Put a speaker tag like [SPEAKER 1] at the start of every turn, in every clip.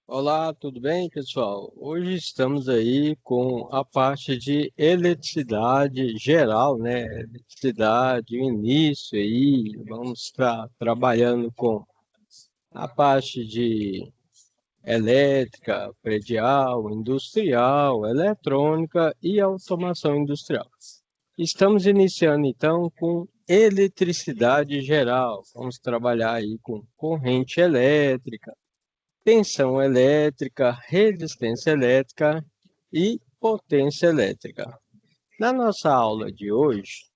[SPEAKER 1] Olá, tudo bem, pessoal? Hoje estamos aí com a parte de eletricidade geral, né? Eletricidade, o início aí, vamos estar trabalhando com a parte de elétrica, predial, industrial, eletrônica e automação industrial. Estamos iniciando então com eletricidade geral. Vamos trabalhar aí com corrente elétrica, tensão elétrica, resistência elétrica e potência elétrica. Na nossa aula de hoje,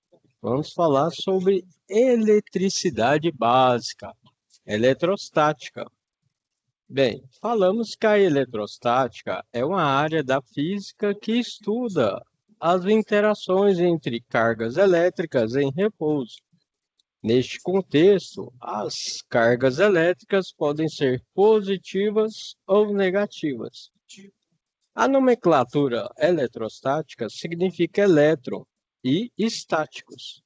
[SPEAKER 1] vamos falar sobre eletricidade básica, eletrostática. Bem, falamos que a eletrostática é uma área da física que estuda as interações entre cargas elétricas em repouso. Neste contexto, as cargas elétricas podem ser positivas ou negativas. A nomenclatura eletrostática significa elétron e estáticos,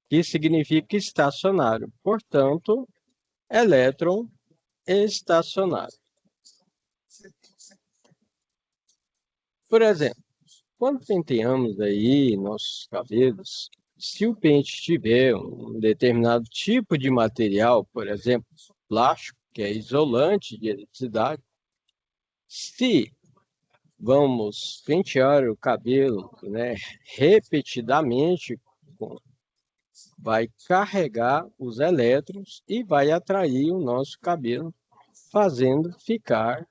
[SPEAKER 1] que significa estacionário, portanto, elétron estacionário. Por exemplo, quando penteamos aí nossos cabelos, se o pente tiver um determinado tipo de material, por exemplo, plástico, que é isolante de eletricidade, se vamos pentear o cabelo, né, repetidamente, vai carregar os elétrons e vai atrair o nosso cabelo, fazendo ficar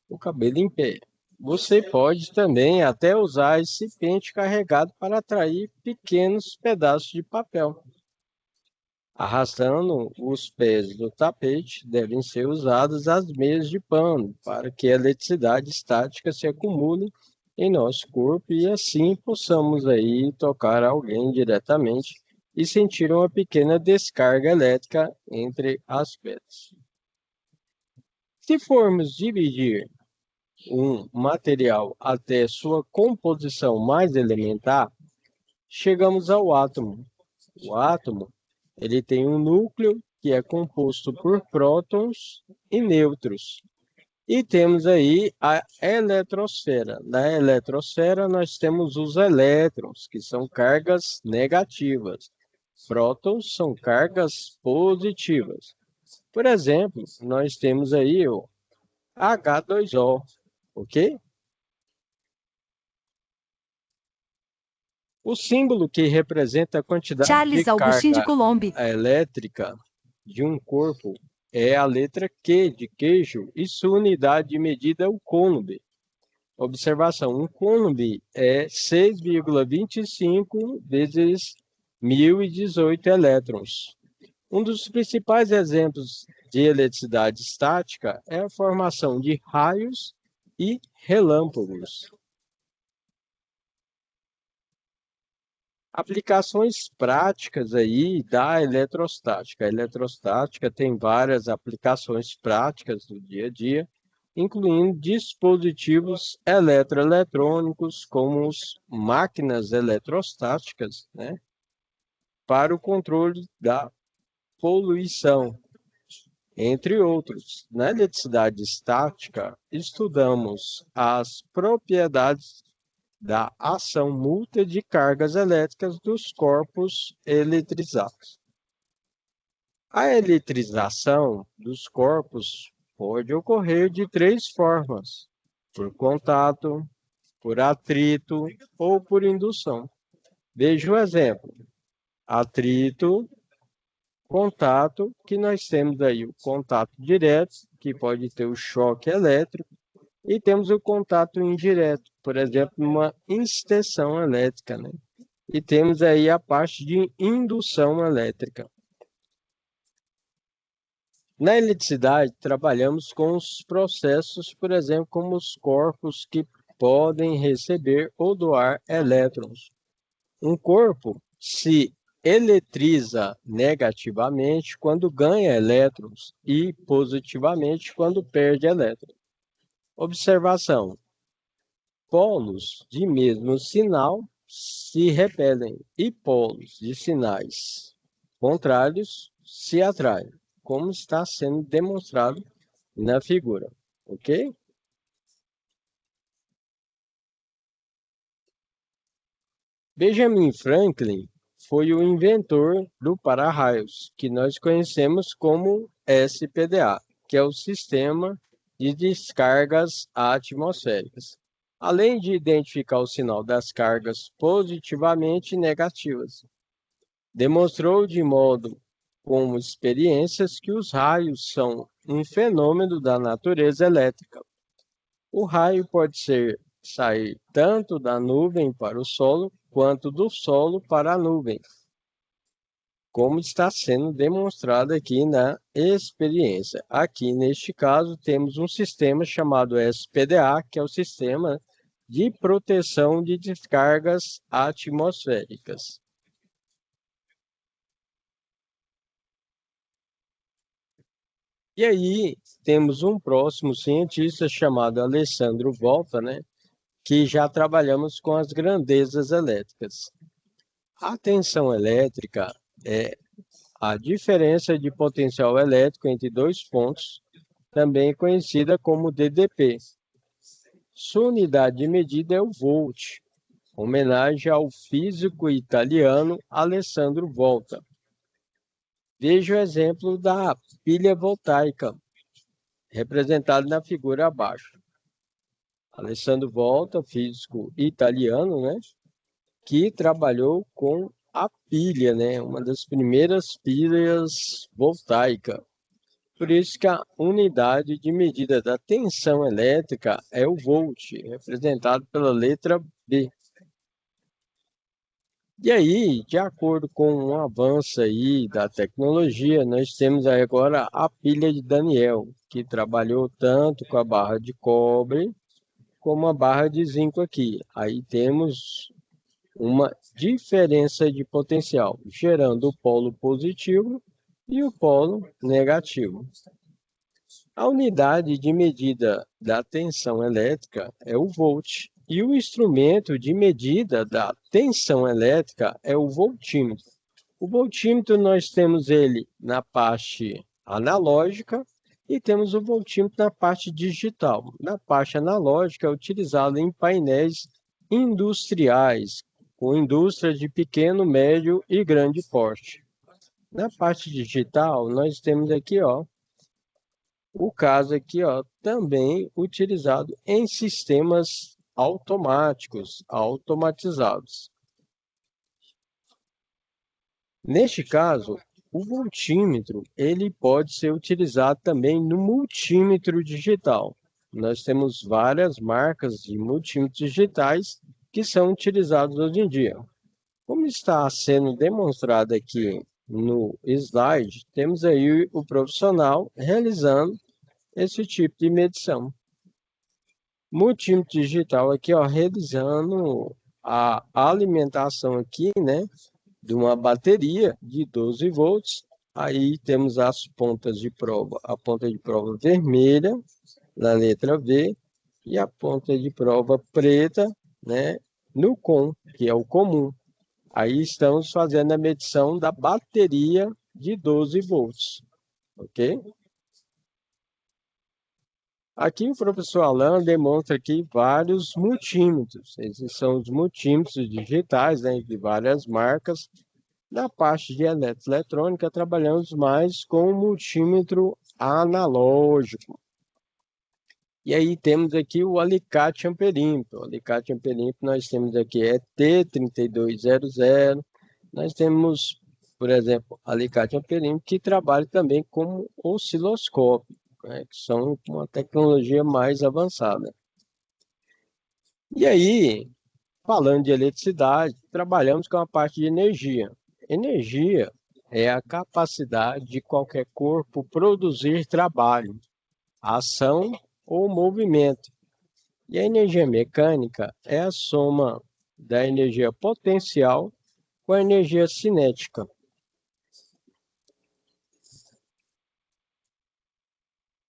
[SPEAKER 1] o cabelo em pé. Você pode também até usar esse pente carregado para atrair pequenos pedaços de papel. Arrastando os pés do tapete, devem ser usadas as meias de pano para que a eletricidade estática se acumule em nosso corpo e assim possamos aí tocar alguém diretamente e sentir uma pequena descarga elétrica entre as pedras. Se formos dividir um material até sua composição mais elementar, chegamos ao átomo. O átomo, ele tem um núcleo que é composto por prótons e nêutrons. E temos aí a eletrosfera. Na eletrosfera nós temos os elétrons, que são cargas negativas. Prótons são cargas positivas. Por exemplo, nós temos aí o H2O, ok? O símbolo que representa a quantidade de
[SPEAKER 2] Charles Augustin de
[SPEAKER 1] carga
[SPEAKER 2] Coulomb.
[SPEAKER 1] elétrica de um corpo é a letra Q de queijo e sua unidade de medida é o coulomb. Observação, um coulomb é 6,25 vezes 1018 elétrons. Um dos principais exemplos de eletricidade estática é a formação de raios e relâmpagos. Aplicações práticas aí da eletrostática. A eletrostática tem várias aplicações práticas do dia a dia, incluindo dispositivos eletroeletrônicos, como as máquinas eletrostáticas, né, para o controle da poluição, entre outros. Na eletricidade estática, estudamos as propriedades da ação múltipla de cargas elétricas dos corpos eletrizados. A eletrização dos corpos pode ocorrer de três formas: por contato, por atrito ou por indução. Veja um exemplo: atrito, contato, que nós temos aí o contato direto, que pode ter o choque elétrico, e temos o contato indireto, por exemplo, uma extensão elétrica, né? E temos aí a parte de indução elétrica. Na eletricidade, trabalhamos com os processos, por exemplo, como os corpos que podem receber ou doar elétrons. Um corpo se eletriza negativamente quando ganha elétrons e positivamente quando perde elétrons. Observação: polos de mesmo sinal se repelem e polos de sinais contrários se atraem, como está sendo demonstrado na figura, ok? Benjamin Franklin foi o inventor do para-raios, que nós conhecemos como SPDA, que é o Sistema de Descargas Atmosféricas, além de identificar o sinal das cargas positivamente e negativas. Demonstrou de modo como experiências que os raios são um fenômeno da natureza elétrica. O raio pode sair tanto da nuvem para o solo, quanto do solo para a nuvem, como está sendo demonstrado aqui na experiência. Aqui, neste caso, temos um sistema chamado SPDA, que é o Sistema de Proteção de Descargas Atmosféricas. E aí, temos um próximo cientista chamado Alessandro Volta, né, que já trabalhamos com as grandezas elétricas. A tensão elétrica é a diferença de potencial elétrico entre dois pontos, também conhecida como DDP. Sua unidade de medida é o volt, homenagem ao físico italiano Alessandro Volta. Veja o exemplo da pilha voltaica, representado na figura abaixo. Alessandro Volta, físico italiano, né, que trabalhou com a pilha, né, uma das primeiras pilhas voltaicas. Por isso que a unidade de medida da tensão elétrica é o volt, representado pela letra B. E aí, de acordo com o avanço aí da tecnologia, nós temos aí agora a pilha de Daniel, que trabalhou tanto com a barra de cobre como a barra de zinco aqui. Aí temos uma diferença de potencial, gerando o polo positivo e o polo negativo. A unidade de medida da tensão elétrica é o volt, e o instrumento de medida da tensão elétrica é o voltímetro. O voltímetro nós temos ele na parte analógica e temos o voltímetro na parte digital. Na parte analógica é utilizado em painéis industriais, com indústrias de pequeno, médio e grande porte. Na parte digital, nós temos aqui, ó, o caso aqui, ó, também utilizado em sistemas automáticos, automatizados. Neste caso, o voltímetro, ele pode ser utilizado também no multímetro digital. Nós temos várias marcas de multímetros digitais que são utilizados hoje em dia. Como está sendo demonstrado aqui no slide, temos aí o profissional realizando esse tipo de medição. Multímetro digital aqui, ó, realizando a alimentação aqui, né, de uma bateria de 12 volts. Aí temos as pontas de prova, a ponta de prova vermelha, na letra V, e a ponta de prova preta, né, no COM, que é o comum. Aí estamos fazendo a medição da bateria de 12 volts, ok? Aqui o professor Alan demonstra aqui vários multímetros. Esses são os multímetros digitais, né, de várias marcas. Na parte de eletrônica, trabalhamos mais com o multímetro analógico. E aí temos aqui o alicate amperímetro. O alicate amperímetro nós temos aqui é T3200. Nós temos, por exemplo, alicate amperímetro que trabalha também como osciloscópio, né, que são uma tecnologia mais avançada. E aí, falando de eletricidade, trabalhamos com a parte de energia. Energia é a capacidade de qualquer corpo produzir trabalho, ação ou movimento. E a energia mecânica é a soma da energia potencial com a energia cinética.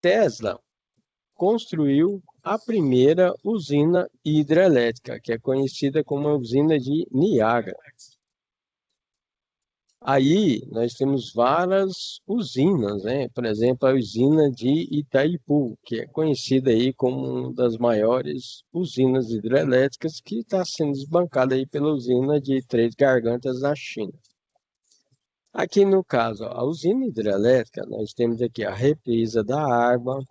[SPEAKER 1] Tesla construiu a primeira usina hidrelétrica, que é conhecida como a usina de Niágara. Aí nós temos várias usinas, né? Por exemplo, a usina de Itaipu, que é conhecida aí como uma das maiores usinas hidrelétricas, que está sendo desbancada aí pela usina de Três Gargantas na China. Aqui no caso, ó, a usina hidrelétrica, nós temos aqui a represa da água,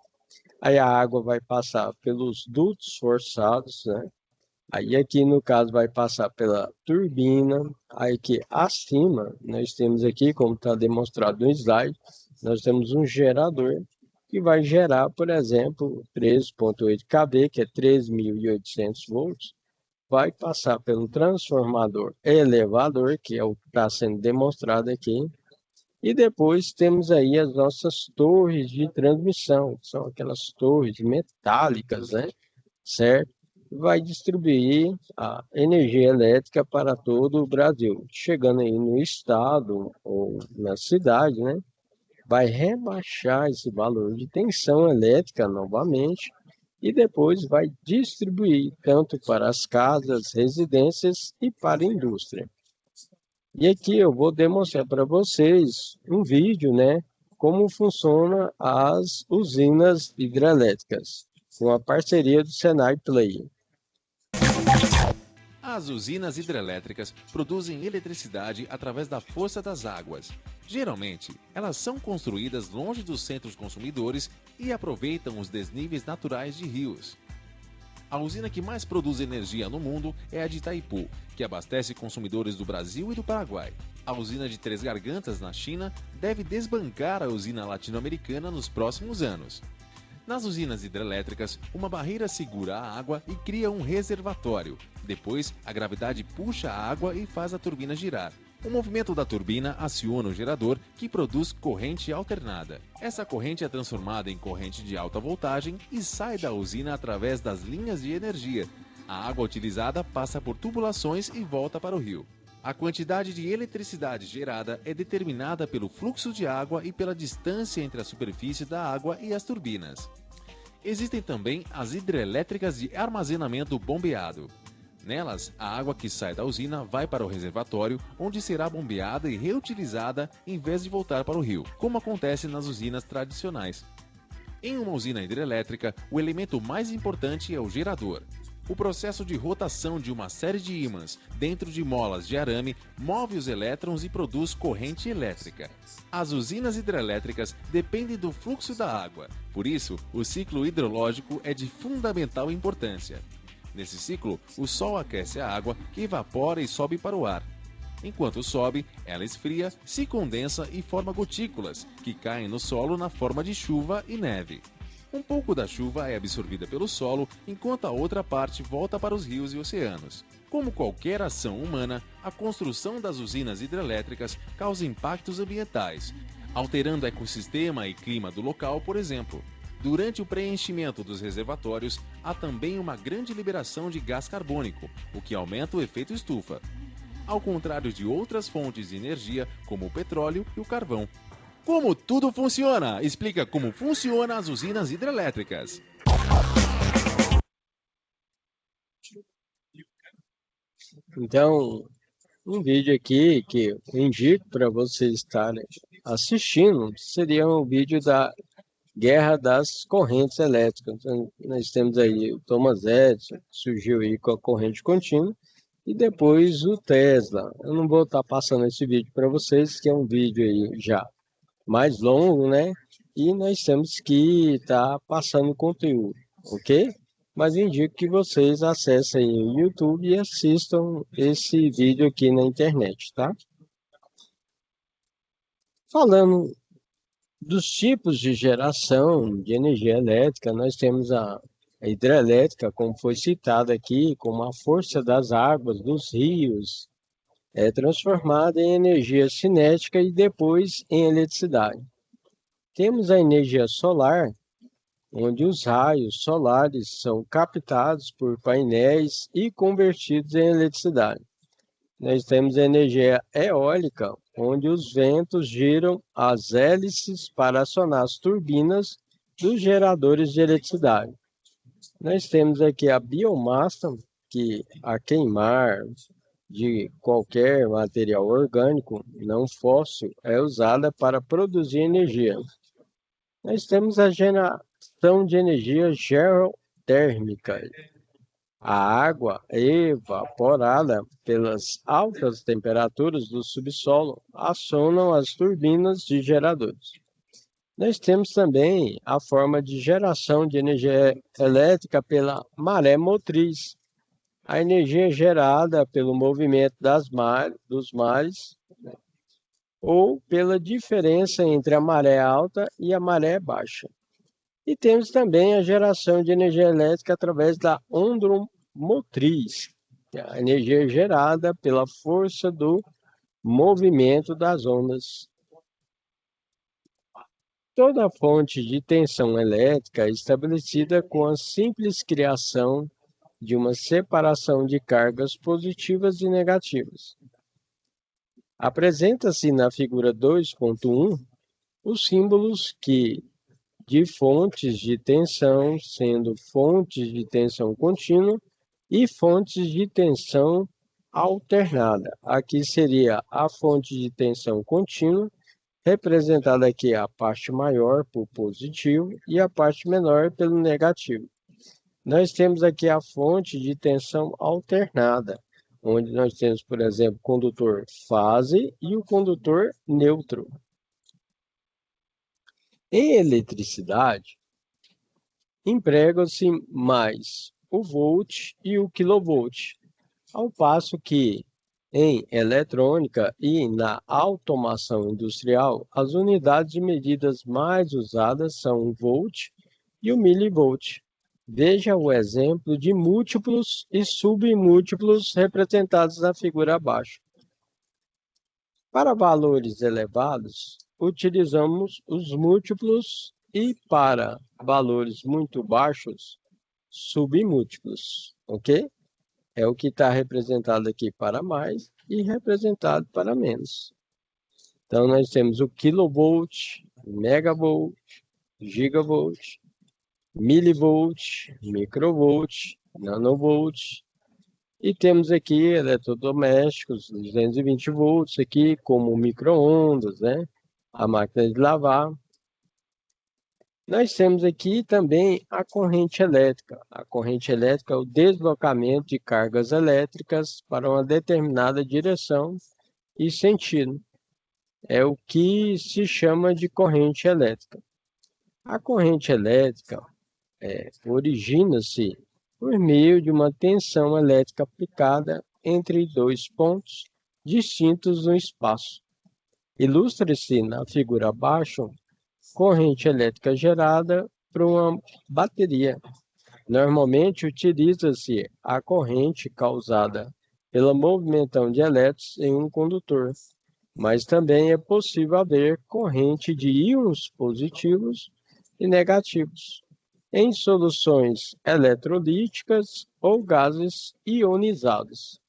[SPEAKER 1] aí a água vai passar pelos dutos forçados, né? Aí aqui no caso vai passar pela turbina, aí que acima nós temos aqui, como está demonstrado no slide, nós temos um gerador que vai gerar, por exemplo, 13,8 kV, que é 3.800 volts, vai passar pelo transformador elevador, que é o que está sendo demonstrado aqui, e depois temos aí as nossas torres de transmissão, que são aquelas torres metálicas, né? Certo? Vai distribuir a energia elétrica para todo o Brasil. Chegando aí no estado ou na cidade, né? Vai rebaixar esse valor de tensão elétrica novamente e depois vai distribuir tanto para as casas, residências e para a indústria. E aqui eu vou demonstrar para vocês um vídeo, né, como funciona as usinas hidrelétricas, com a parceria do Senai Play.
[SPEAKER 2] As usinas hidrelétricas produzem eletricidade através da força das águas. Geralmente, elas são construídas longe dos centros consumidores e aproveitam os desníveis naturais de rios. A usina que mais produz energia no mundo é a de Itaipu, que abastece consumidores do Brasil e do Paraguai. A usina de Três Gargantas, na China, deve desbancar a usina latino-americana nos próximos anos. Nas usinas hidrelétricas, uma barreira segura a água e cria um reservatório. Depois, a gravidade puxa a água e faz a turbina girar. O movimento da turbina aciona o gerador, que produz corrente alternada. Essa corrente é transformada em corrente de alta voltagem e sai da usina através das linhas de energia. A água utilizada passa por tubulações e volta para o rio. A quantidade de eletricidade gerada é determinada pelo fluxo de água e pela distância entre a superfície da água e as turbinas. Existem também as hidrelétricas de armazenamento bombeado. Nelas, a água que sai da usina vai para o reservatório, onde será bombeada e reutilizada em vez de voltar para o rio, como acontece nas usinas tradicionais. Em uma usina hidrelétrica, o elemento mais importante é o gerador. O processo de rotação de uma série de ímãs dentro de molas de arame move os elétrons e produz corrente elétrica. As usinas hidrelétricas dependem do fluxo da água, por isso, o ciclo hidrológico é de fundamental importância. Nesse ciclo, o sol aquece a água, que evapora e sobe para o ar. Enquanto sobe, ela esfria, se condensa e forma gotículas, que caem no solo na forma de chuva e neve. Um pouco da chuva é absorvida pelo solo, enquanto a outra parte volta para os rios e oceanos. Como qualquer ação humana, a construção das usinas hidrelétricas causa impactos ambientais, alterando o ecossistema e clima do local, por exemplo. Durante o preenchimento dos reservatórios, há também uma grande liberação de gás carbônico, o que aumenta o efeito estufa. Ao contrário de outras fontes de energia, como o petróleo e o carvão. Como tudo funciona? Explica como funcionam as usinas hidrelétricas.
[SPEAKER 1] Então, um vídeo aqui que eu indico para vocês estarem assistindo seria um vídeo da Guerra das Correntes Elétricas. Então, nós temos aí o Thomas Edison, que surgiu aí com a corrente contínua, e depois o Tesla. Eu não vou estar passando esse vídeo para vocês, que é um vídeo aí já mais longo, né? E nós temos que estar passando conteúdo, ok? Mas indico que vocês acessem aí o YouTube e assistam esse vídeo aqui na internet, tá? Falando dos tipos de geração de energia elétrica, nós temos a hidrelétrica, como foi citado aqui, como a força das águas, dos rios, é transformada em energia cinética e depois em eletricidade. Temos a energia solar, onde os raios solares são captados por painéis e convertidos em eletricidade. Nós temos a energia eólica, onde os ventos giram as hélices para acionar as turbinas dos geradores de eletricidade. Nós temos aqui a biomassa, que a queimar de qualquer material orgânico não fóssil é usada para produzir energia. Nós temos a geração de energia geotérmica. A água evaporada pelas altas temperaturas do subsolo acionam as turbinas de geradores. Nós temos também a forma de geração de energia elétrica pela maré motriz. A energia gerada pelo movimento dos mares ou pela diferença entre a maré alta e a maré baixa. E temos também a geração de energia elétrica através da ondulmotriz, que é a energia gerada pela força do movimento das ondas. Toda fonte de tensão elétrica é estabelecida com a simples criação de uma separação de cargas positivas e negativas. Apresenta-se na figura 2.1 os símbolos de fontes de tensão, sendo fontes de tensão contínua e fontes de tensão alternada. Aqui seria a fonte de tensão contínua, representada aqui a parte maior por positivo e a parte menor pelo negativo. Nós temos aqui a fonte de tensão alternada, onde nós temos, por exemplo, o condutor fase e o condutor neutro. Em eletricidade, empregam-se mais o volt e o quilovolt, ao passo que em eletrônica e na automação industrial, as unidades de medidas mais usadas são o volt e o milivolt. Veja o exemplo de múltiplos e submúltiplos representados na figura abaixo. Para valores elevados, utilizamos os múltiplos e para valores muito baixos, submúltiplos, ok? É o que está representado aqui para mais e representado para menos. Então, nós temos o kilovolt, megavolt, gigavolt, milivolt, microvolt, nanovolt. E temos aqui eletrodomésticos, 220 volts aqui, como micro-ondas, né? A máquina de lavar. Nós temos aqui também a corrente elétrica. A corrente elétrica é o deslocamento de cargas elétricas para uma determinada direção e sentido. É o que se chama de corrente elétrica. A corrente elétrica origina-se por meio de uma tensão elétrica aplicada entre dois pontos distintos no espaço. Ilustra-se na figura abaixo corrente elétrica gerada por uma bateria. Normalmente utiliza-se a corrente causada pela movimentação de elétrons em um condutor, mas também é possível haver corrente de íons positivos e negativos em soluções eletrolíticas ou gases ionizados.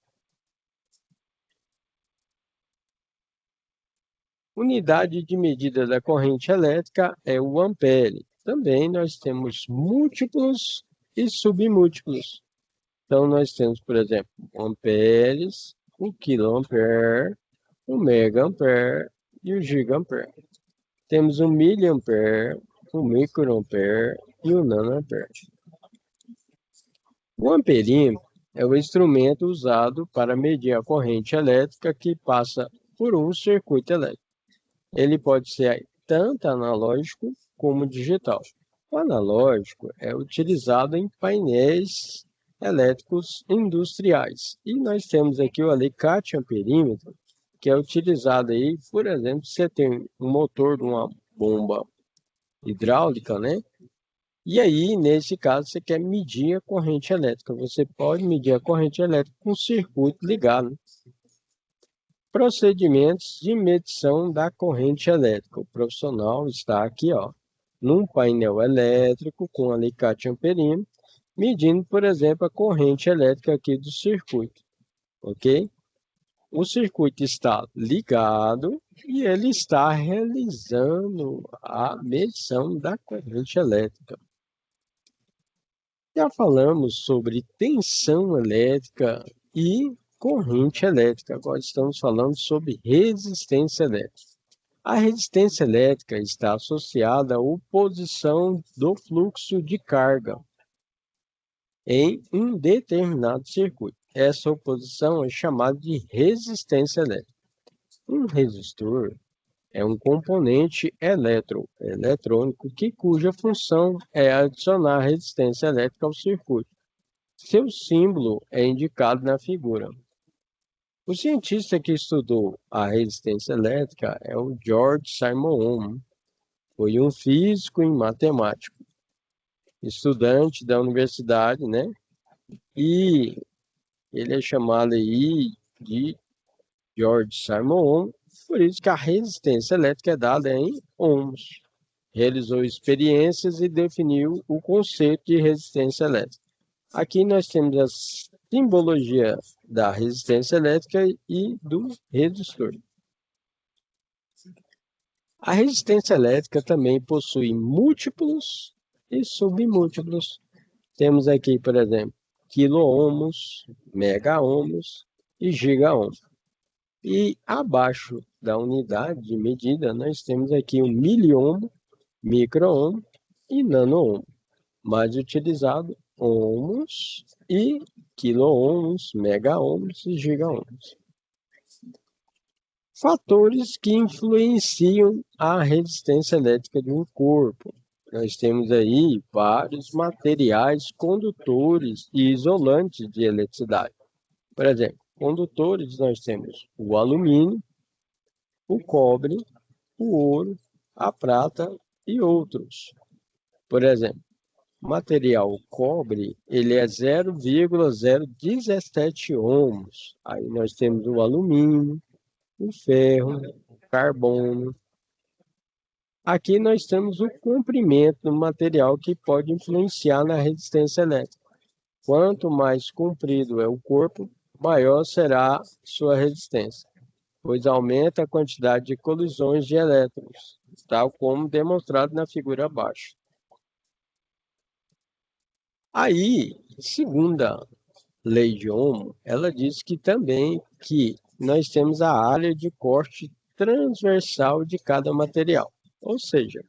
[SPEAKER 1] Unidade de medida da corrente elétrica é o ampere. Também nós temos múltiplos e submúltiplos. Então, nós temos, por exemplo, o amperes, o quiloampere, o megaampere e o gigaampere. Temos o miliampere, o microampere e o nanoampere. O amperímetro é o instrumento usado para medir a corrente elétrica que passa por um circuito elétrico. Ele pode ser tanto analógico como digital. O analógico é utilizado em painéis elétricos industriais. E nós temos aqui o alicate amperímetro, que é utilizado aí, por exemplo, você tem um motor de uma bomba hidráulica, né? E aí, nesse caso, você quer medir a corrente elétrica. Você pode medir a corrente elétrica com o circuito ligado. Procedimentos de medição da corrente elétrica. O profissional está aqui, ó, num painel elétrico com alicate amperímetro, medindo, por exemplo, a corrente elétrica aqui do circuito, ok? O circuito está ligado e ele está realizando a medição da corrente elétrica. Já falamos sobre tensão elétrica e corrente elétrica. Agora estamos falando sobre resistência elétrica. A resistência elétrica está associada à oposição do fluxo de carga em um determinado circuito. Essa oposição é chamada de resistência elétrica. Um resistor é um componente eletrônico cuja função é adicionar resistência elétrica ao circuito. Seu símbolo é indicado na figura. O cientista que estudou a resistência elétrica é o George Simon Ohm. Foi um físico e matemático, estudante da universidade, né? E ele é chamado aí de George Simon Ohm, por isso que a resistência elétrica é dada em ohms. Realizou experiências e definiu o conceito de resistência elétrica. Aqui nós temos a simbologia da resistência elétrica e do resistor. A resistência elétrica também possui múltiplos e submúltiplos. Temos aqui, por exemplo, quilo-ohms, mega-ohms e giga-ohms. E abaixo da unidade de medida, nós temos aqui o miliohm, micro-ohm e nano-ohm. Mais utilizado, ohms e quilo-ohms, mega-ohms e giga-ohms. Fatores que influenciam a resistência elétrica de um corpo. Nós temos aí vários materiais condutores e isolantes de eletricidade. Por exemplo, condutores nós temos o alumínio, o cobre, o ouro, a prata e outros. Por exemplo, o material cobre, ele é 0,017 ohms. Aí nós temos o alumínio, o ferro, o carbono. Aqui nós temos o comprimento do material que pode influenciar na resistência elétrica. Quanto mais comprido é o corpo, maior será sua resistência, pois aumenta a quantidade de colisões de elétrons, tal como demonstrado na figura abaixo. Aí, segundo a lei de Ohm, ela diz que também que nós temos a área de corte transversal de cada material. Ou seja,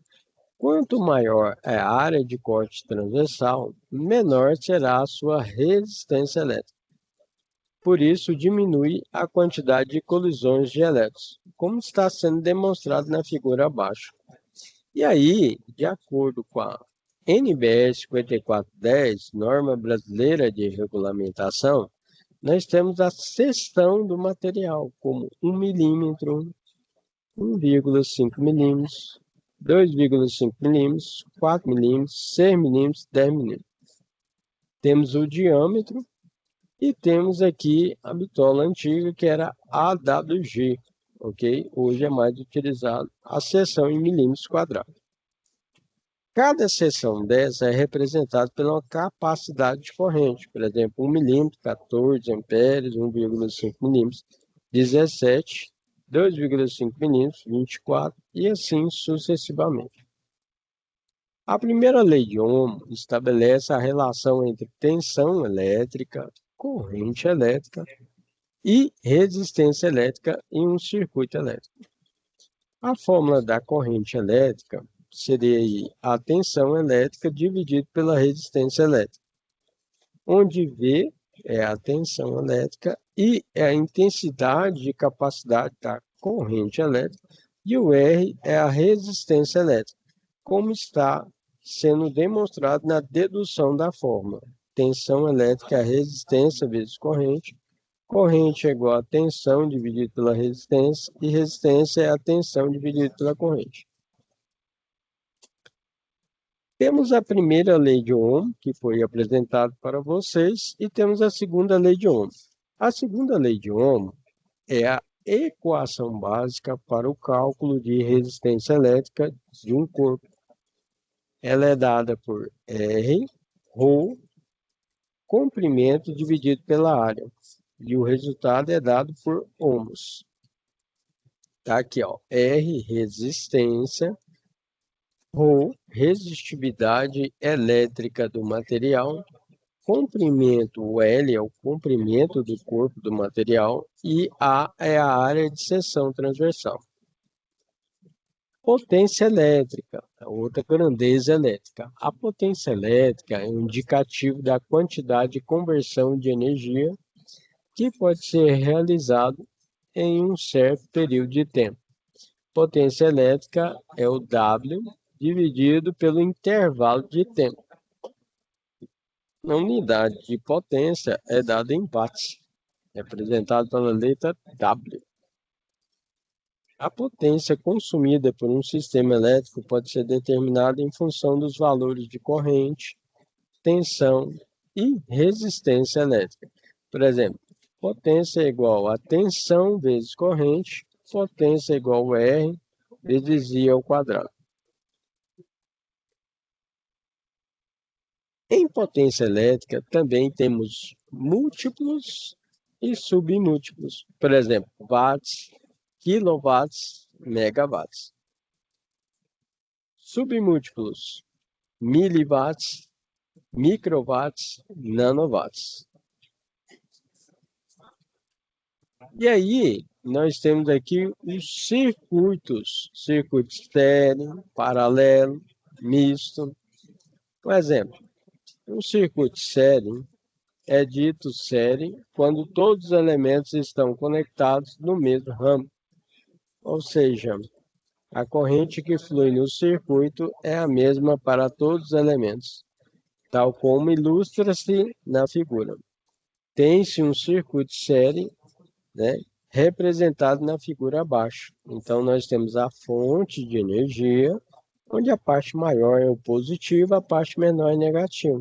[SPEAKER 1] quanto maior é a área de corte transversal, menor será a sua resistência elétrica. Por isso, diminui a quantidade de colisões de elétrons, como está sendo demonstrado na figura abaixo. E aí, de acordo com a NBR 5410, Norma Brasileira de Regulamentação, nós temos a seção do material, como 1 milímetro, 1,5 milímetros, 2,5 milímetros, 4 milímetros, 6 milímetros, 10 milímetros. Temos o diâmetro e temos aqui a bitola antiga, que era AWG, ok? Hoje é mais utilizado a seção em milímetros quadrados. Cada seção dessa é representada pela capacidade de corrente, por exemplo, 1 milímetro, 14 amperes, 1,5 milímetros, 17, 2,5 milímetros, 24 e assim sucessivamente. A primeira lei de Ohm estabelece a relação entre tensão elétrica, corrente elétrica e resistência elétrica em um circuito elétrico. A fórmula da corrente elétrica seria aí a tensão elétrica dividido pela resistência elétrica, onde V é a tensão elétrica e é a intensidade de capacidade da corrente elétrica e o R é a resistência elétrica, como está sendo demonstrado na dedução da fórmula. Tensão elétrica é a resistência vezes corrente, corrente é igual a tensão dividido pela resistência e resistência é a tensão dividida pela corrente. Temos a primeira lei de Ohm, que foi apresentada para vocês, e temos a segunda lei de Ohm. A segunda lei de Ohm é a equação básica para o cálculo de resistência elétrica de um corpo. Ela é dada por R, ρ, comprimento dividido pela área, e o resultado é dado por ohms. Tá aqui, ó, R, resistência, ρ, resistividade elétrica do material, comprimento, o L é o comprimento do corpo do material e A é a área de seção transversal. Potência elétrica, outra grandeza elétrica. A potência elétrica é um indicativo da quantidade de conversão de energia que pode ser realizado em um certo período de tempo. Potência elétrica é o W dividido pelo intervalo de tempo. A unidade de potência é dada em watts, representado pela letra W. A potência consumida por um sistema elétrico pode ser determinada em função dos valores de corrente, tensão e resistência elétrica. Por exemplo, potência é igual a tensão vezes corrente, potência é igual a R vezes I ao quadrado. Em potência elétrica também temos múltiplos e submúltiplos. Por exemplo, watts, quilowatts, megawatts. Submúltiplos, miliwatts, microwatts, nanowatts. E aí, nós temos aqui os circuitos, circuito estéreo, paralelo, misto. Um exemplo, um circuito série é dito série quando todos os elementos estão conectados no mesmo ramo, ou seja, a corrente que flui no circuito é a mesma para todos os elementos, tal como ilustra-se na figura. Tem-se um circuito série, né, representado na figura abaixo. Então, nós temos a fonte de energia, onde a parte maior é o positivo, a parte menor é negativa.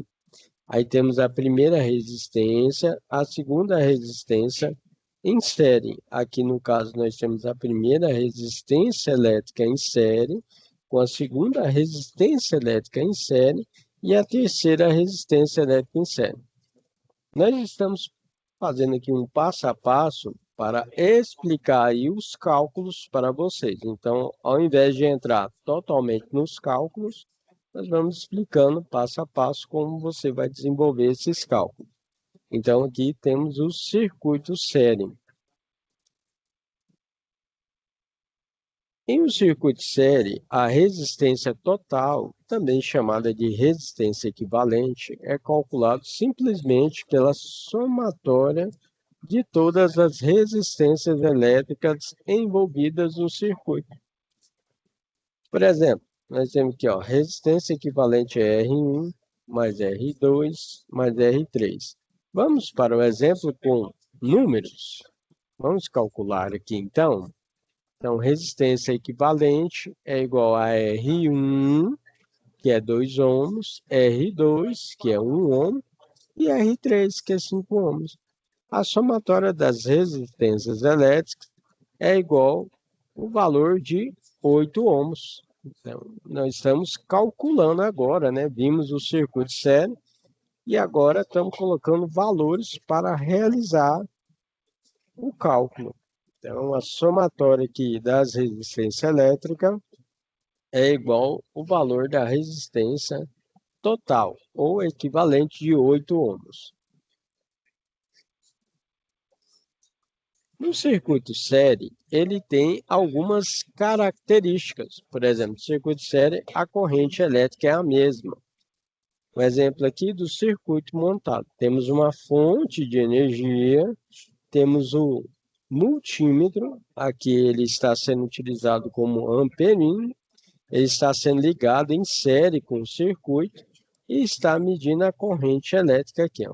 [SPEAKER 1] Aí temos a primeira resistência, a segunda resistência em série. Aqui no caso nós temos a primeira resistência elétrica em série, com a segunda resistência elétrica em série e a terceira resistência elétrica em série. Nós estamos fazendo aqui um passo a passo para explicar aí os cálculos para vocês. Então, ao invés de entrar totalmente nos cálculos, nós vamos explicando passo a passo como você vai desenvolver esses cálculos. Então, aqui temos o circuito série. Em um circuito série, a resistência total, também chamada de resistência equivalente, é calculado simplesmente pela somatória de todas as resistências elétricas envolvidas no circuito. Por exemplo, nós temos aqui, ó, resistência equivalente é R1 mais R2 mais R3. Vamos para o exemplo com números. Vamos calcular aqui, então. Então, resistência equivalente é igual a R1, que é 2 ohms, R2, que é 1 ohm, e R3, que é 5 ohms. A somatória das resistências elétricas é igual ao valor de 8 ohms. Então, nós estamos calculando agora, né? Vimos o circuito série e agora estamos colocando valores para realizar o cálculo. Então, a somatória aqui das resistências elétricas é igual ao valor da resistência total, ou equivalente de 8 ohms. No circuito série, ele tem algumas características. Por exemplo, no circuito série, a corrente elétrica é a mesma. Um exemplo aqui do circuito montado. Temos uma fonte de energia, temos o multímetro, aqui ele está sendo utilizado como amperímetro, ele está sendo ligado em série com o circuito e está medindo a corrente elétrica aqui, ó.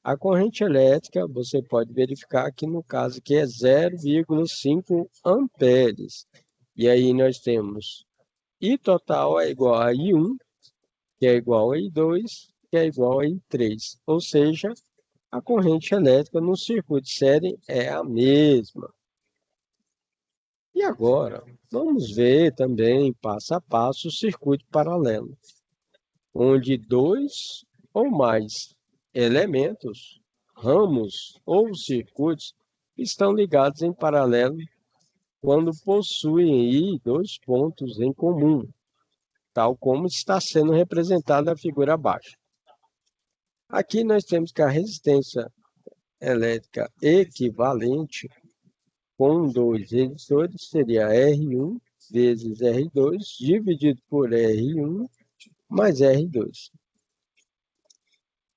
[SPEAKER 1] A corrente elétrica, você pode verificar aqui no caso que é 0,5 amperes. E aí nós temos I total é igual a I1, que é igual a I2, que é igual a I3. Ou seja, a corrente elétrica no circuito série é a mesma. E agora, vamos ver também, passo a passo, o circuito paralelo, onde dois ou mais elementos, ramos ou circuitos estão ligados em paralelo quando possuem aí dois pontos em comum, tal como está sendo representado na figura abaixo. Aqui nós temos que a resistência elétrica equivalente com dois resistores seria R1 vezes R2 dividido por R1 mais R2.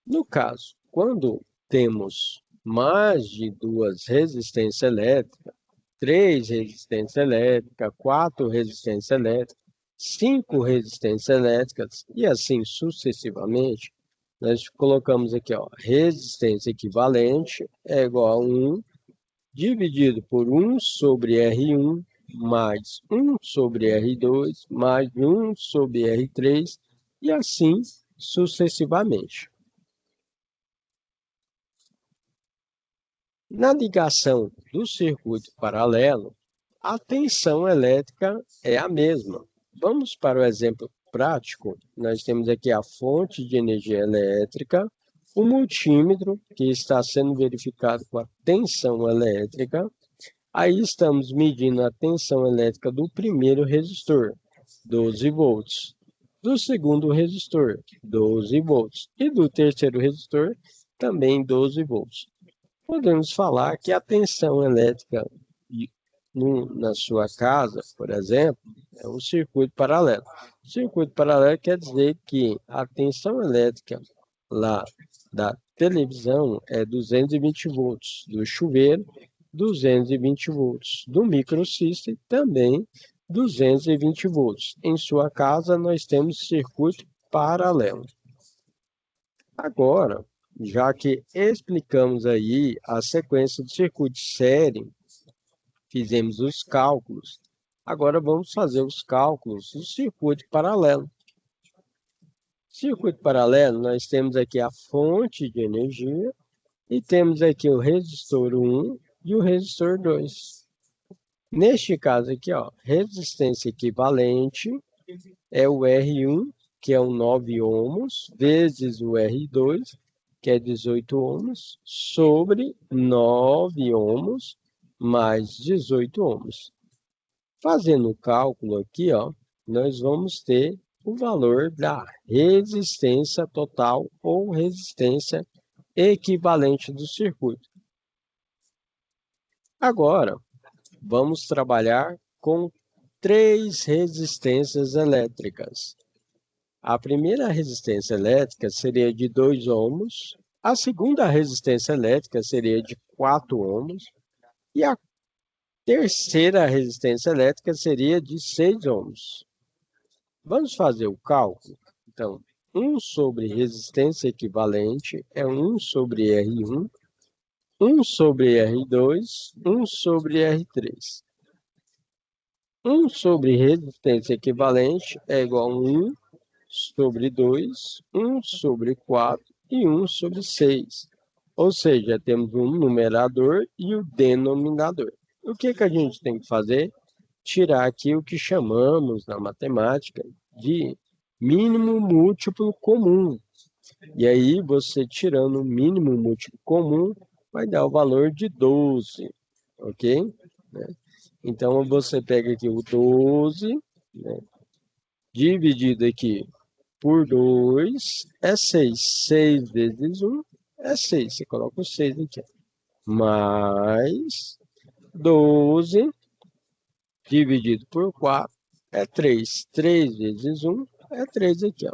[SPEAKER 1] No caso, quando temos mais de duas resistências elétricas, três resistências elétricas, quatro resistências elétricas, cinco resistências elétricas e assim sucessivamente, nós colocamos aqui, ó, resistência equivalente é igual a 1 dividido por 1 sobre R1 mais 1 sobre R2 mais 1 sobre R3 e assim sucessivamente. Na ligação do circuito paralelo, a tensão elétrica é a mesma. Vamos para o exemplo prático. Nós temos aqui a fonte de energia elétrica, o multímetro, que está sendo verificado com a tensão elétrica. Aí estamos medindo a tensão elétrica do primeiro resistor, 12 volts. Do segundo resistor, 12 volts. E do terceiro resistor, também 12 volts. Podemos falar que a tensão elétrica na sua casa, por exemplo, é um circuito paralelo. Circuito paralelo quer dizer que a tensão elétrica lá da televisão é 220 volts, do chuveiro 220 volts, do microsystem também 220 volts. Em sua casa nós temos circuito paralelo. Agora, já que explicamos aí a sequência de circuito de série, fizemos os cálculos, agora vamos fazer os cálculos do circuito paralelo. Circuito paralelo, nós temos aqui a fonte de energia e temos aqui o resistor 1 e o resistor 2. Neste caso aqui, ó, resistência equivalente é o R1, que é o 9 ohms, vezes o R2, que é 18 ohms, sobre 9 ohms mais 18 ohms. Fazendo o cálculo aqui, ó, nós vamos ter o valor da resistência total ou resistência equivalente do circuito. Agora, vamos trabalhar com três resistências elétricas. A primeira resistência elétrica seria de 2 ohms, a segunda resistência elétrica seria de 4 ohms e a terceira resistência elétrica seria de 6 ohms. Vamos fazer o cálculo? Então, 1 sobre resistência equivalente é 1 sobre R1, 1 sobre R2, 1 sobre R3. 1 sobre resistência equivalente é igual a 1 sobre 2, 1 sobre 4 e 1 sobre 6. Ou seja, temos um numerador e o denominador. O que a gente tem que fazer? Tirar aqui o que chamamos na matemática de mínimo múltiplo comum. E aí, você tirando o mínimo múltiplo comum, vai dar o valor de 12, ok? Então, você pega aqui o 12, né, dividido aqui por 2 é 6. 6 vezes 1 é 6. Você coloca o 6 aqui. Mais 12 dividido por 4 é 3. 3 vezes 1 é 3 aqui, ó.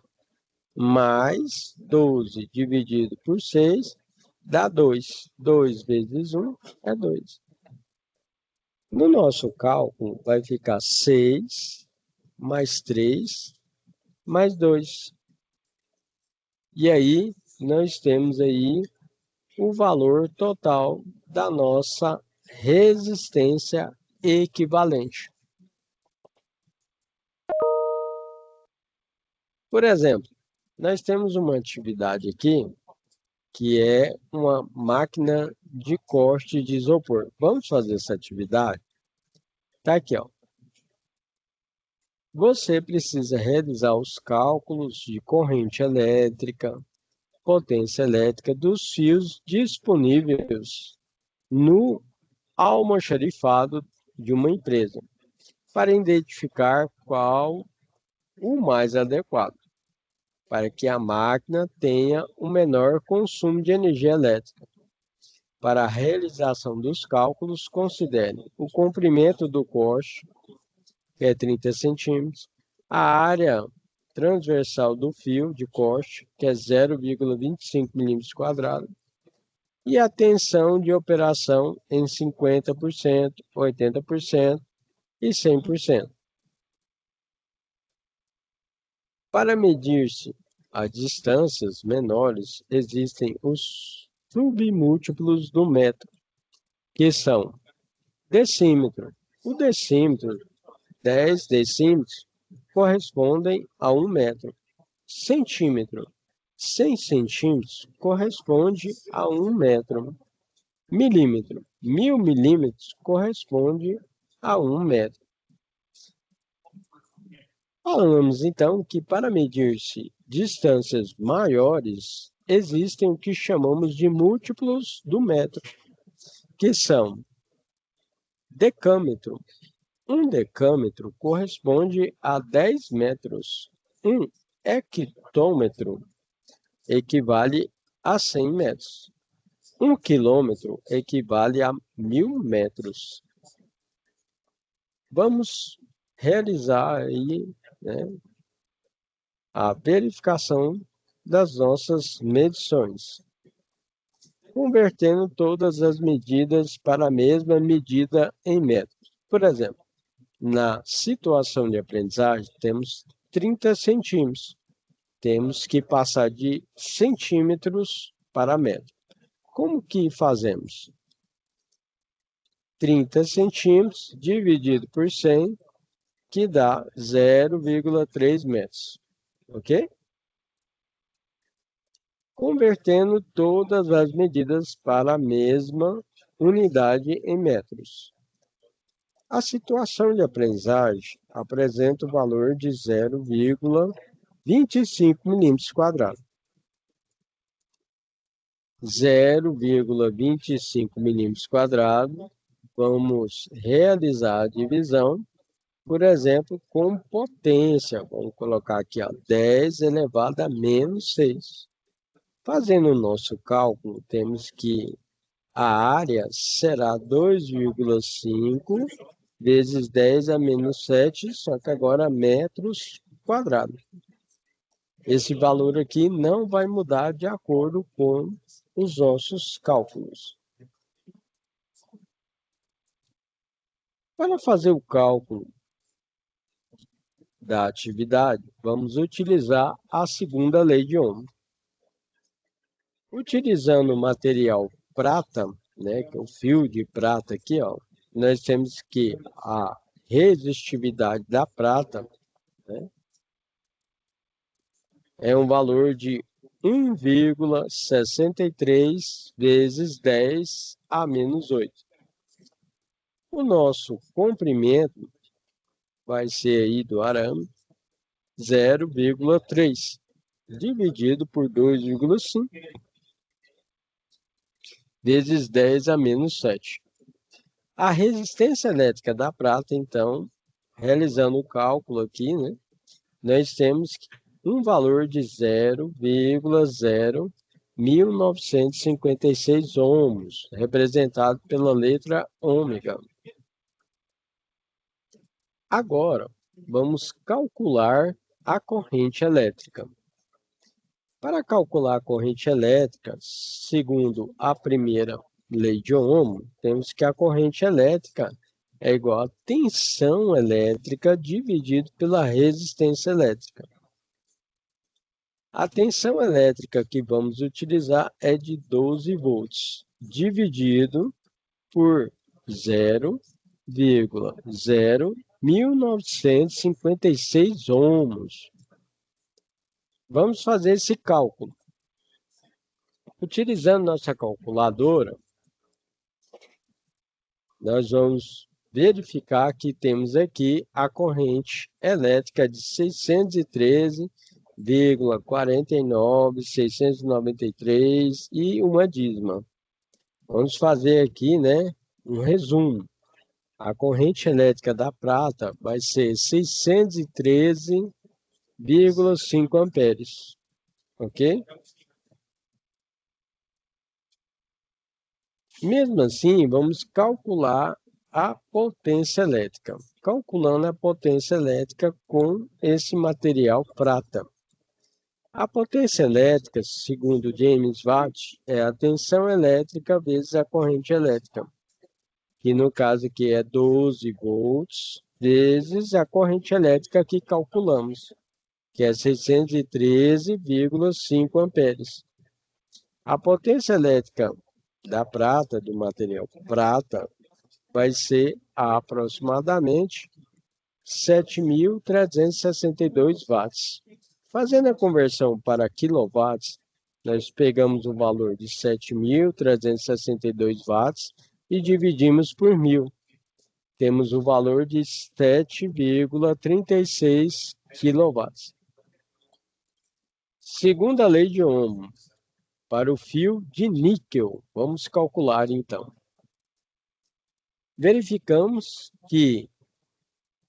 [SPEAKER 1] Mais 12 dividido por 6 dá 2. 2 vezes 1 é 2. No nosso cálculo, vai ficar 6 mais 3 mais 2. E aí, nós temos aí o valor total da nossa resistência equivalente. Por exemplo, nós temos uma atividade aqui que é uma máquina de corte de isopor. Vamos fazer essa atividade? Tá aqui, ó. Você precisa realizar os cálculos de corrente elétrica, potência elétrica dos fios disponíveis no almoxarifado de uma empresa, para identificar qual o mais adequado. para que a máquina tenha o menor consumo de energia elétrica. Para a realização dos cálculos, considere o comprimento do corte, que é 30 centímetros, a área transversal do fio de corte, que é 0,25 milímetros quadrados, e a tensão de operação em 50%, 80% e 100%. Para medir-se a distâncias menores, existem os submúltiplos do metro, que são decímetro. O decímetro, 10 decímetros, correspondem a 1 metro. Centímetro, 100 centímetros, corresponde a 1 metro. Milímetro, 1000 milímetros, corresponde a 1 metro. Falamos, então, que para medir-se distâncias maiores, existem o que chamamos de múltiplos do metro, que são decâmetro. Um decâmetro corresponde a 10 metros. Um hectômetro equivale a 100 metros. 1 quilômetro equivale a 1000 metros. Vamos realizar aí, né, a verificação das nossas medições, convertendo todas as medidas para a mesma medida em metros. Por exemplo, na situação de aprendizagem, temos 30 centímetros. Temos que passar de centímetros para metro. Como que fazemos? 30 centímetros dividido por 100, que dá 0,3 metros. Ok? Convertendo todas as medidas para a mesma unidade em metros. A situação de aprendizagem apresenta o valor de 0,25 milímetros quadrados. 0,25 milímetros quadrados, vamos realizar a divisão, por exemplo, com potência. Vamos colocar aqui, ó, 10 elevado a menos 6. Fazendo o nosso cálculo, temos que a área será 2,5 vezes 10 a menos 7, só que agora metros quadrados. Esse valor aqui não vai mudar de acordo com os nossos cálculos. Para fazer o cálculo da atividade, vamos utilizar a segunda lei de Ohm. Utilizando o material prata, né, que é o fio de prata aqui, ó, nós temos que a resistividade da prata, né, é um valor de 1,63 vezes 10 a menos 8. O nosso comprimento vai ser aí do arame 0,3 dividido por 2,5 vezes 10 a menos 7. A resistência elétrica da prata, então, realizando o cálculo aqui, né, nós temos um valor de 0,01956 ohms, representado pela letra ômega. Agora, vamos calcular a corrente elétrica. Para calcular a corrente elétrica, segundo a primeira lei de Ohm, temos que a corrente elétrica é igual a tensão elétrica dividido pela resistência elétrica. A tensão elétrica que vamos utilizar é de 12 volts, dividido por 0,01956 ohms. Vamos fazer esse cálculo. Utilizando nossa calculadora, nós vamos verificar que temos aqui a corrente elétrica de 613,49,693 e uma dízima. Vamos fazer aqui, né, um resumo. A corrente elétrica da prata vai ser 613,5 amperes. ok? Mesmo assim, vamos calcular a potência elétrica. Calculando a potência elétrica com esse material prata. A potência elétrica, segundo James Watt, é a tensão elétrica vezes a corrente elétrica, que no caso aqui é 12 volts, vezes a corrente elétrica que calculamos, que é 613,5 amperes. A potência elétrica da prata, do material prata, vai ser aproximadamente 7.362 watts. Fazendo a conversão para quilowatts, nós pegamos o valor de 7.362 watts e dividimos por 1.000. Temos o valor de 7,36 quilowatts. Segunda lei de Ohm, para o fio de níquel. Vamos calcular então. Verificamos que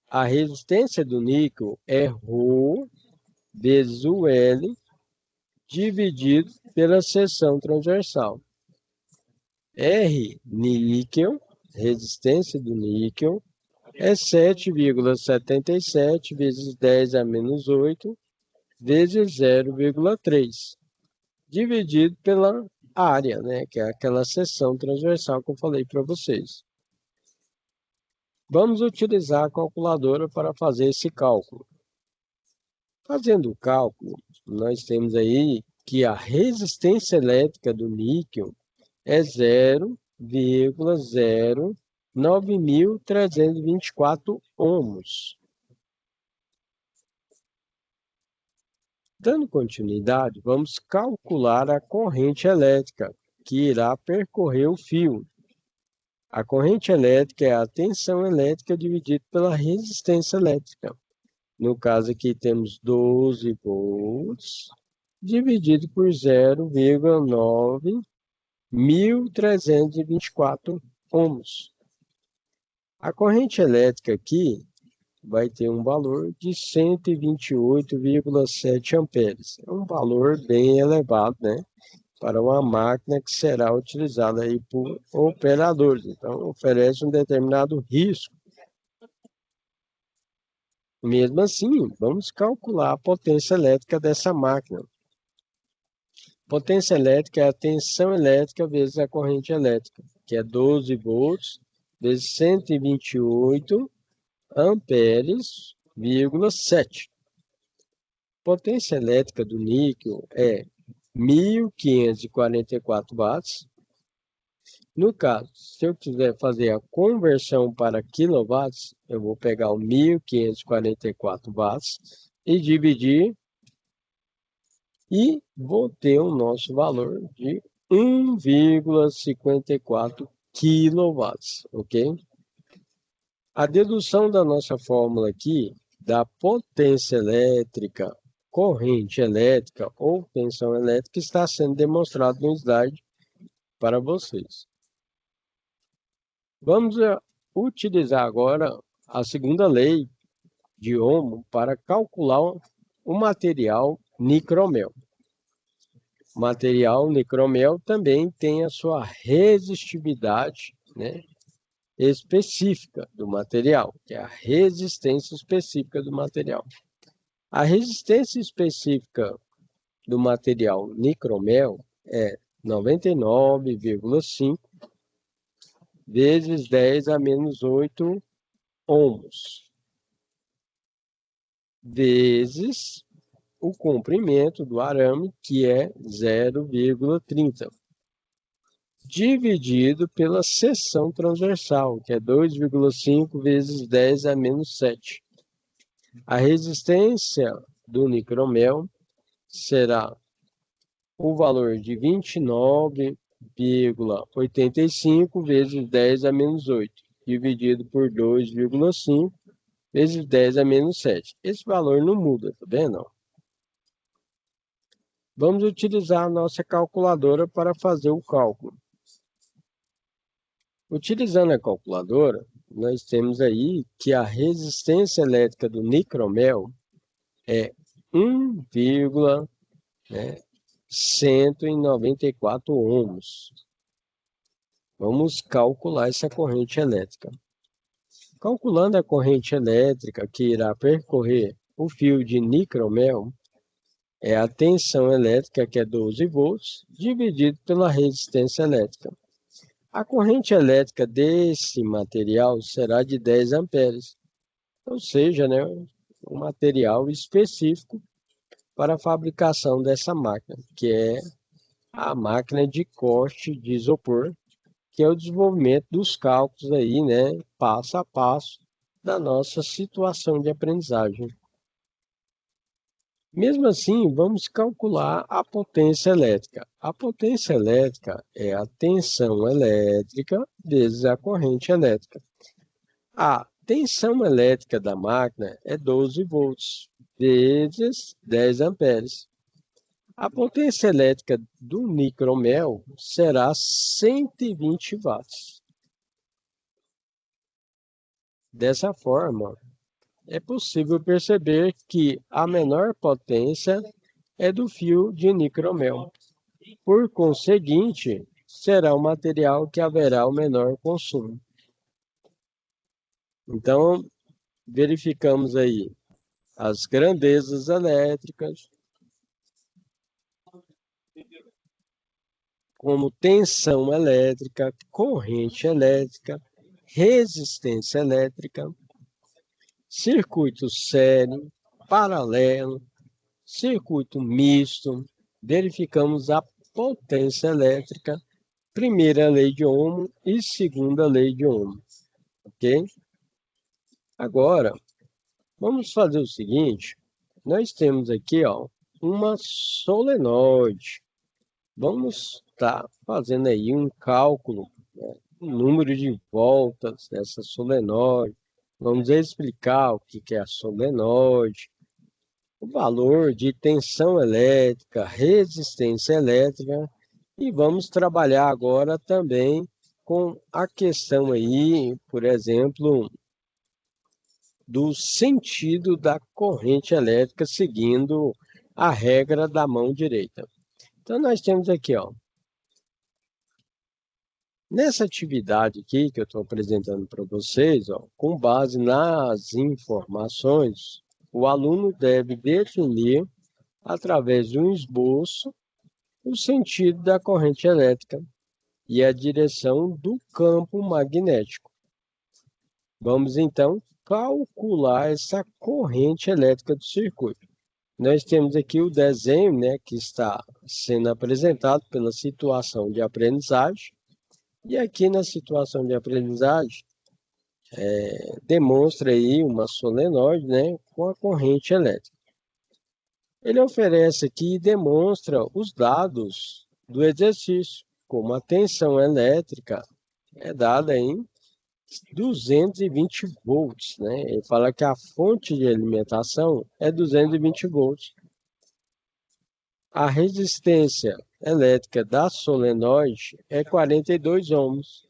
[SPEAKER 1] a resistência do níquel é ρ vezes o L dividido pela seção transversal. R, níquel, resistência do níquel, é 7,77 vezes 10 a menos 8 vezes 0,3, dividido pela área, né, que é aquela seção transversal que eu falei para vocês. Vamos utilizar a calculadora para fazer esse cálculo. Fazendo o cálculo, nós temos aí que a resistência elétrica do níquel é 0,09324 ohms. Dando continuidade, vamos calcular a corrente elétrica que irá percorrer o fio. A corrente elétrica é a tensão elétrica dividida pela resistência elétrica. No caso aqui temos 12 volts dividido por 0,9324 ohms. A corrente elétrica aqui vai ter um valor de 128,7 amperes. É um valor bem elevado, né? Para uma máquina que será utilizada aí por operadores. Então, oferece um determinado risco. Mesmo assim, vamos calcular a potência elétrica dessa máquina. Potência elétrica é a tensão elétrica vezes a corrente elétrica, que é 12 volts vezes 128 amperes, 7. Potência elétrica do níquel é 1.544 watts. No caso, se eu quiser fazer a conversão para quilowatts, eu vou pegar o 1.544 watts e dividir e vou ter o nosso valor de 1,54 quilowatts, ok? A dedução da nossa fórmula aqui, da potência elétrica, corrente elétrica ou tensão elétrica, está sendo demonstrado no slide para vocês. Vamos utilizar agora a segunda lei de Ohm para calcular o material nicromel. O material nicromel também tem a sua resistividade, né, específica do material, que é a resistência específica do material. A resistência específica do material nicromel é 99,5 vezes 10 a menos 8 ohms, vezes o comprimento do arame, que é 0,30, dividido pela seção transversal, que é 2,5 vezes 10 a menos 7. A resistência do nicromel será o valor de 29,85 vezes 10 a menos 8, dividido por 2,5 vezes 10 a menos 7. Esse valor não muda, tá vendo? Vamos utilizar a nossa calculadora para fazer o cálculo. Utilizando a calculadora, nós temos aí que a resistência elétrica do nicromel é 1,0 né? 194 ohms. Vamos calcular essa corrente elétrica. Calculando a corrente elétrica que irá percorrer o fio de nicromel, é a tensão elétrica, que é 12 volts, dividido pela resistência elétrica. A corrente elétrica desse material será de 10 amperes, ou seja, né, um material específico para a fabricação dessa máquina, que é a máquina de corte de isopor, que é o desenvolvimento dos cálculos aí, né, passo a passo da nossa situação de aprendizagem. Mesmo assim, vamos calcular a potência elétrica. A potência elétrica é a tensão elétrica vezes a corrente elétrica. A tensão elétrica da máquina é 12 volts vezes 10 amperes. A potência elétrica do micromel será 120 watts. Dessa forma, é possível perceber que a menor potência é do fio de nicromel. Por conseguinte, será o material que haverá o menor consumo. Então, verificamos aí as grandezas elétricas, como tensão elétrica, corrente elétrica, resistência elétrica, circuito série, paralelo, circuito misto. Verificamos a potência elétrica, primeira lei de Ohm e segunda lei de Ohm, ok? Agora, vamos fazer o seguinte, nós temos aqui, ó, uma solenoide. Vamos estar fazendo aí um cálculo, né, o número de voltas dessa solenoide. Vamos explicar o que é a solenoide, o valor de tensão elétrica, resistência elétrica, e vamos trabalhar agora também com a questão aí, por exemplo, do sentido da corrente elétrica seguindo a regra da mão direita. Então, nós temos aqui, ó, nessa atividade aqui que eu estou apresentando para vocês, ó, com base nas informações, o aluno deve definir, através de um esboço, o sentido da corrente elétrica e a direção do campo magnético. Vamos, então, calcular essa corrente elétrica do circuito. Nós temos aqui o desenho, né, que está sendo apresentado pela situação de aprendizagem. E aqui na situação de aprendizagem, demonstra aí uma solenoide, né, com a corrente elétrica. Ele oferece aqui e demonstra os dados do exercício, como a tensão elétrica é dada em 220 volts, né? Ele fala que a fonte de alimentação é 220 volts. A resistência elétrica da solenoide é 42 ohms.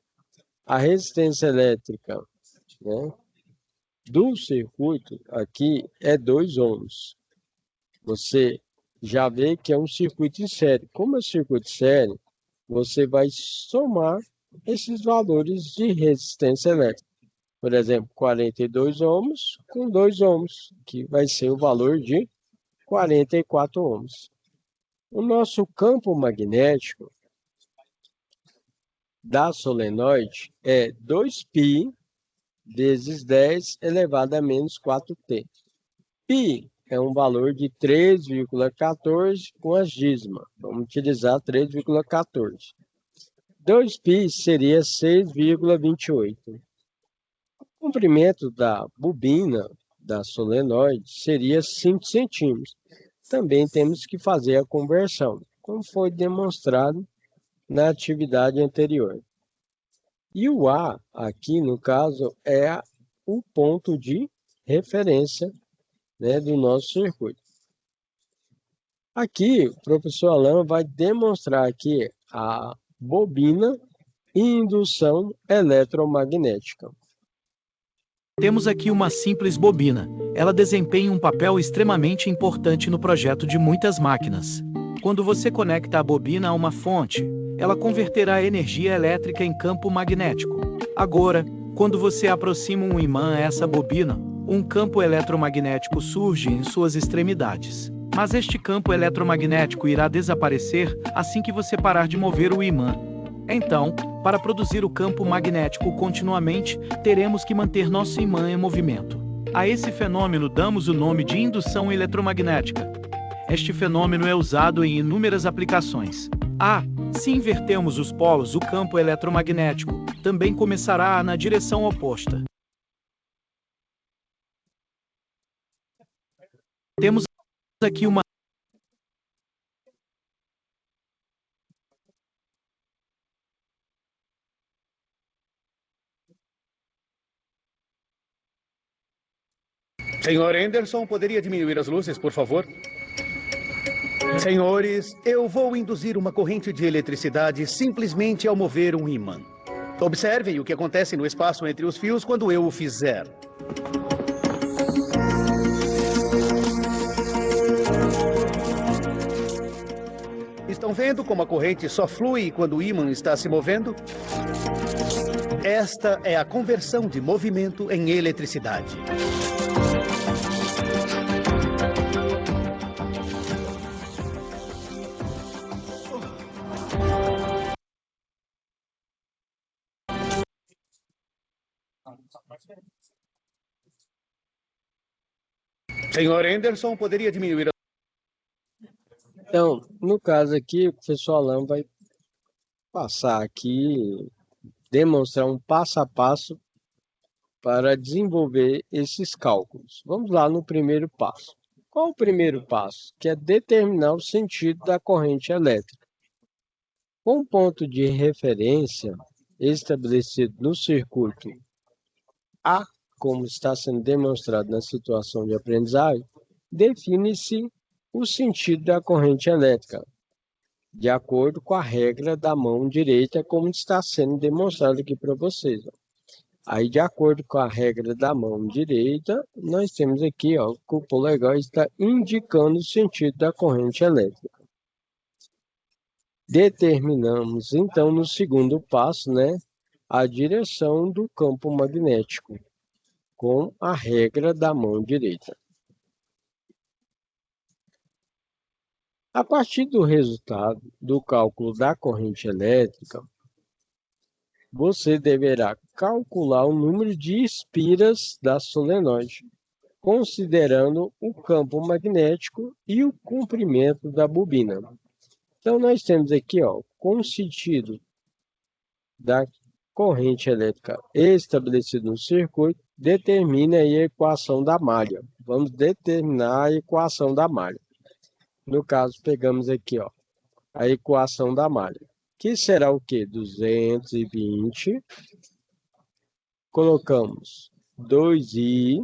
[SPEAKER 1] A resistência elétrica, né, do circuito aqui é 2 ohms. Você já vê que é um circuito em série. Como é circuito série, você vai somar esses valores de resistência elétrica. Por exemplo, 42 ohms com 2 ohms, que vai ser o valor de 44 ohms. O nosso campo magnético da solenoide é 2π vezes 10 elevado a menos 4t. Π é um valor de 3,14 com as dízimas. Vamos utilizar 3,14. 2π seria 6,28. O comprimento da bobina da solenoide seria 5 centímetros. Também temos que fazer a conversão, como foi demonstrado na atividade anterior. E o A, aqui no caso, é o ponto de referência, né, do nosso circuito. Aqui, o professor Alain vai demonstrar aqui a bobina e indução eletromagnética.
[SPEAKER 3] Temos aqui uma simples bobina. Ela desempenha um papel extremamente importante no projeto de muitas máquinas. Quando você conecta a bobina a uma fonte, ela converterá a energia elétrica em campo magnético. Agora, quando você aproxima um imã a essa bobina, um campo eletromagnético surge em suas extremidades. Mas este campo eletromagnético irá desaparecer assim que você parar de mover o imã. Então, para produzir o campo magnético continuamente, teremos que manter nosso imã em movimento. A esse fenômeno damos o nome de indução eletromagnética. Este fenômeno é usado em inúmeras aplicações. Se invertermos os polos, o campo eletromagnético também começará na direção oposta. Temos aqui uma
[SPEAKER 4] Senhor Anderson, poderia diminuir as luzes, por favor? Senhores, eu vou induzir uma corrente de eletricidade simplesmente ao mover um ímã. Observem o que acontece no espaço entre os fios quando eu o fizer. Estão vendo como a corrente só flui quando o ímã está se movendo? Esta é a conversão de movimento em eletricidade. Senhor Anderson, poderia diminuir a...
[SPEAKER 1] Então, no caso aqui, o professor Alan vai passar aqui, demonstrar um passo a passo para desenvolver esses cálculos. Vamos lá no primeiro passo. Qual o primeiro passo? Que é determinar o sentido da corrente elétrica. Com um ponto de referência estabelecido no circuito A, como está sendo demonstrado na situação de aprendizagem, define-se o sentido da corrente elétrica, de acordo com a regra da mão direita, como está sendo demonstrado aqui para vocês. Aí, de acordo com a regra da mão direita, nós temos aqui que o polegar está indicando o sentido da corrente elétrica. Determinamos, então, no segundo passo, a direção do campo magnético, com a regra da mão direita. A partir do resultado do cálculo da corrente elétrica, você deverá calcular o número de espiras da solenoide, considerando o campo magnético e o comprimento da bobina. Então, nós temos aqui, com o sentido da corrente elétrica estabelecida no circuito, determine aí a equação da malha. Vamos determinar a equação da malha. No caso, pegamos aqui, a equação da malha, que será o quê? 220. Colocamos 2i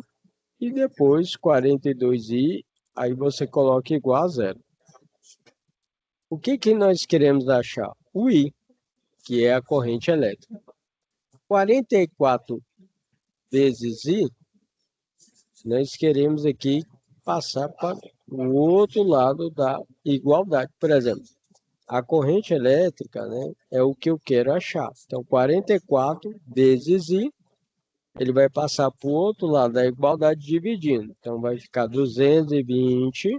[SPEAKER 1] e depois 42i, aí você coloca igual a zero. O que nós queremos achar? O i, que é a corrente elétrica. 44 vezes i, nós queremos aqui passar para o outro lado da igualdade. Por exemplo, a corrente elétrica, é o que eu quero achar. Então, 44 vezes i, ele vai passar para o outro lado da igualdade dividindo. Então, vai ficar 220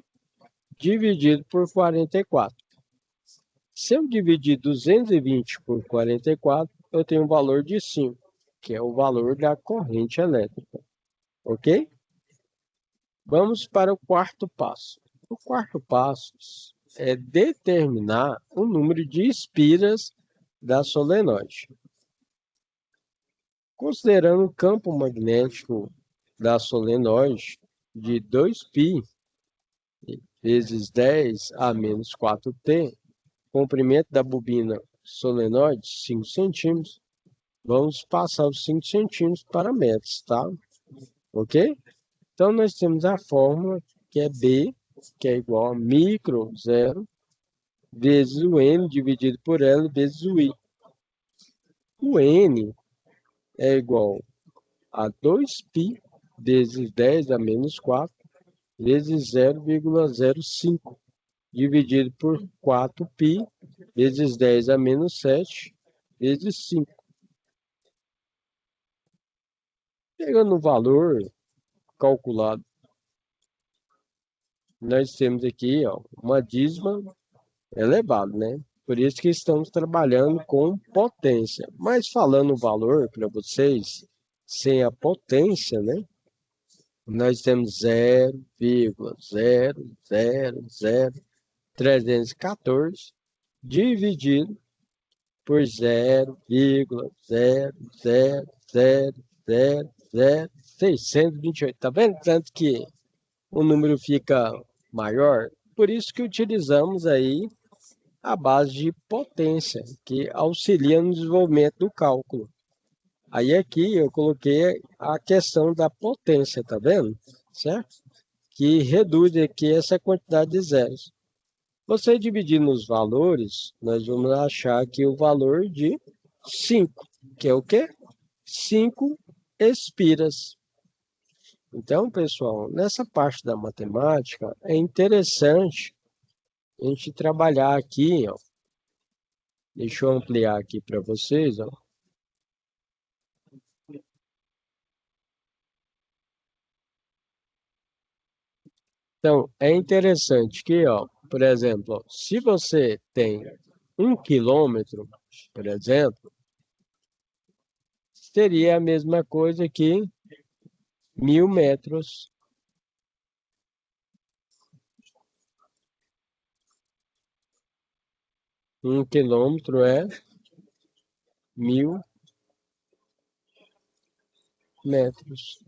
[SPEAKER 1] dividido por 44. Se eu dividir 220 por 44, eu tenho um valor de 5, que é o valor da corrente elétrica. Ok? Vamos para o quarto passo. O quarto passo é determinar o número de espiras da solenoide. Considerando o campo magnético da solenoide de 2π vezes 10 a menos 4t, comprimento da bobina solenoide, 5 centímetros, vamos passar os 5 centímetros para metros, tá? Ok? Então, nós temos a fórmula que é B, que é igual a micro zero, vezes o N dividido por L, vezes o I. O N é igual a 2π vezes 10 a menos 4, vezes 0,05. dividido por 4π, vezes 10 a menos 7, vezes 5. Pegando o valor calculado, nós temos aqui, ó, uma dízima elevada, né? Por isso que estamos trabalhando com potência. Mas falando o valor para vocês, sem a potência, né? Nós temos 0,0000314 dividido por 0,0000628. Tá vendo? Tanto que o número fica maior. Por isso que utilizamos aí a base de potência, que auxilia no desenvolvimento do cálculo. Aí aqui eu coloquei a questão da potência, tá vendo? Certo? Que reduz aqui essa quantidade de zeros. Você dividir nos valores, nós vamos achar aqui o valor de 5, que é o quê? 5 espiras. Então, pessoal, nessa parte da matemática, é interessante a gente trabalhar aqui, ó. Deixa eu ampliar aqui para vocês, ó. Então, é interessante que, ó, por exemplo, ó, se você tem 1 quilômetro, por exemplo, seria a mesma coisa que 1000 metros. Um quilômetro é 1000 metros.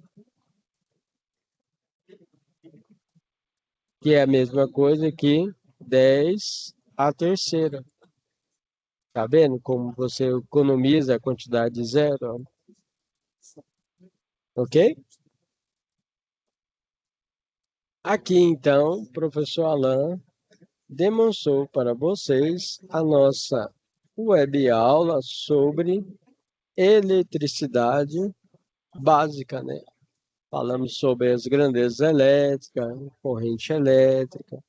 [SPEAKER 1] Que é a mesma coisa que 10 à terceira. Tá vendo como você economiza a quantidade de zero? Ok? Aqui, então, o professor Alain demonstrou para vocês a nossa web aula sobre eletricidade básica, né? Falamos sobre as grandezas elétricas, corrente elétrica,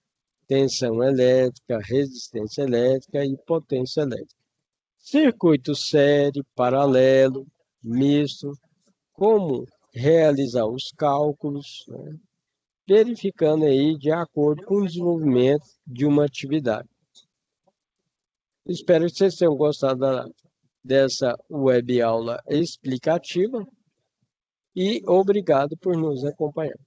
[SPEAKER 1] tensão elétrica, resistência elétrica e potência elétrica. Circuito série, paralelo, misto, como realizar os cálculos, né? Verificando aí de acordo com o desenvolvimento de uma atividade. Espero que vocês tenham gostado dessa web aula explicativa e obrigado por nos acompanhar.